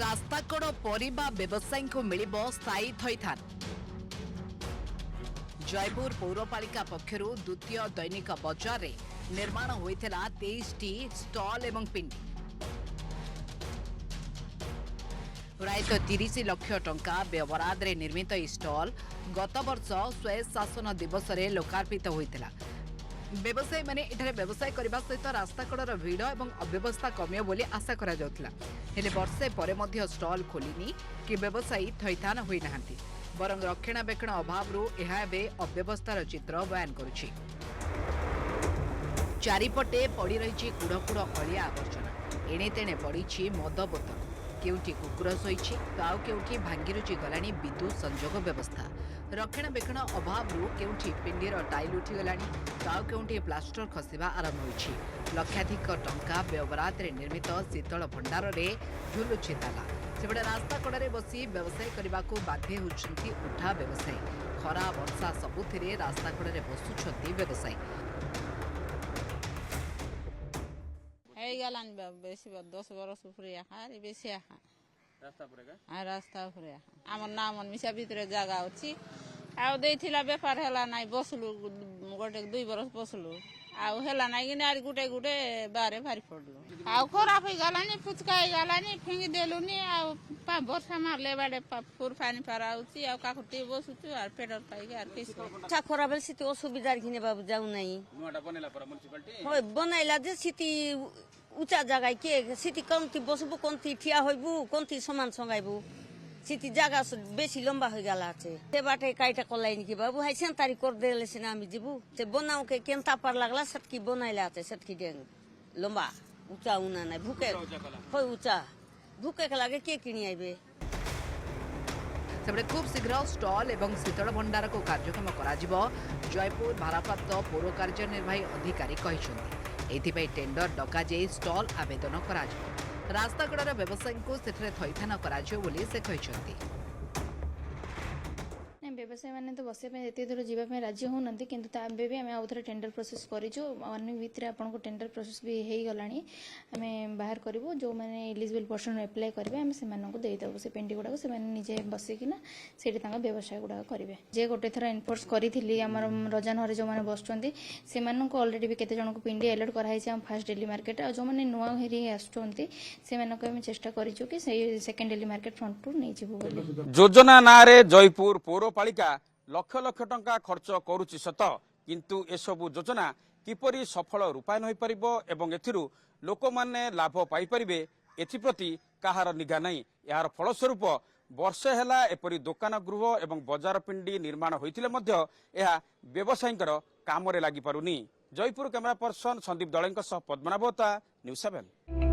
रास्ताकड़ परिबा व्यवसायी को मिलिबो स्थायी थैथान। जयपुर पौरपालिका पक्षरु द्वितीय दैनिक बजार रे निर्माण होइथिला 23 टी स्टॉल एवं पिंडी। प्रायतः 30 लाख टंका व्यवहार रे निर्मित ई स्टॉल गत वर्ष स्वायत्त शासन दिवस रे लोकार्पित होइथिला। व्यवसायी माने एठारे व्यवसाय करबा सहित रास्ताकड़र भीड़ और अव्यवस्था कमियो बोली आशा करा जाउथिला। हेले वर्षे परे मध्य स्टॉल खोलिनी कि व्यवसायी थैथान होई नाहांती, बरं रक्षणाबेक्षण अभावरू एहा एबे अव्यवस्थार चित्र बयान करुछि। चारिपटे पड़ी रही कुड़कुड़ अलिया आवर्जना, एणे तेणे पड़ी मद बोतल, केउठी कुकुर शोइछि तो आउ केउठी भांगिरुचि गलानी विद्युत संजोग व्यवस्था। रक्षणाबेक्षण अभावरू केउठी पिंडीर टाइल उठिगलानी तो आउ केउठी प्लास्टर खसिबा आरंभ होइछि। लक्षाधिक टंका व्यवहार निर्मित शीतल भंडार रे झुलुछि ताला। सेबडे रास्ता कड़े बसी व्यवसाय करने बाध्य होउछन्ति उठा व्यवसायी। खरा वर्षा सबुथिरे रास्ता कड़े बसुछन्ति व्यवसायी। बेसी 10 बरस बेसी रास्ता आम नाम मिशा भितर जगह अच्छी आईला बेपार है ना बसलु गोटे 2 बरस बसलु आला ना कि गुटे गुटे बारे भारी पड़लु खराब हो गलानी फुचका गलानी फिंगी देलुनी वर्षा मारले बाड़े फुर पानी पारा काकुटी बसुचु आर पेटर पाई खराब स्थिति असुविधा घिने बाबू जाऊ नहीं बनैला जे स्थिति उचा जगह के स्थिति कमती बसबू कमती ठिया होबू कमती सामान संगाइबू स्थिति जगह बेसी लंबा हो गला से बाटे काईटा कलाइन की बाबू हाई सेंतारी कर देले सिना आमी जीबू से बनाऊ के केंता पर लागला सटकी बनाइला सटकी डेंग लंबा उचा उना नहीं भूखे हो उचा भूखे के लागे के किनी आइबे। सेबडे खूब शीघ्र स्टॉल एवं शीतल भंडार को कार्यक्रम कराजिबो जयपुर भारप्राप्त पौर कार्यनिर्वाही अधिकारी कहिसंती। एथिपाई टेंडर डका जे स्टॉल आवेदन कराजिबो। रास्ताकड़र व्यवसायी को सेठरे थैथान कराजिबो बोली से कहिसंती। व्यवसायी मैंने तो बस ये दूर जावाई राजी होना कि भी आम आउ थे टेंडर प्रोसेस करूँ 1 वीक भितर आपन को टेंडर प्रोसेस भी हो गलानी आम बाहर करूँ जो मैंने एलिजिबल पर्सन एप्लाय करेंगे आम से देदेबू से पेंडी गुड़ाक से निजे बसिकिना से व्यवसाय गुड़ाक करेंगे। जे गोटे थर इनफोर्स करी आम रजानहर जो मैंने बसुँच से अलरेडी भी केते जन को पिंडी अलर्ट कराई फास्ट डेली मार्केट आ जो मैंने नुआ हेरी आसुँच से चेष्टा करूँ कि सेकेंड डेली मार्केट फ्रंट टू नहीं जीवु। योजना नारे जयपुर पौरपालिका लक्ष लक्ष टंका खर्च करुछि सत, किंतु एसबु योजना किपरि सफल रूपायन हो पारिबो एवं एथिरु लोक माने लाभ पाई परिबे एथिप्रति काहार निगा नहीं। यार फलस्वरूप वर्षे हेला एपरि दुकान गृह एवं बजार पिंडी निर्माण होइथिले मध्य एहा व्यवसायींकर कामरे लागि पारुनी। जयपुर कैमरा पर्सन संदीप दलेंक सह पद्मनाभता न्यूज 7।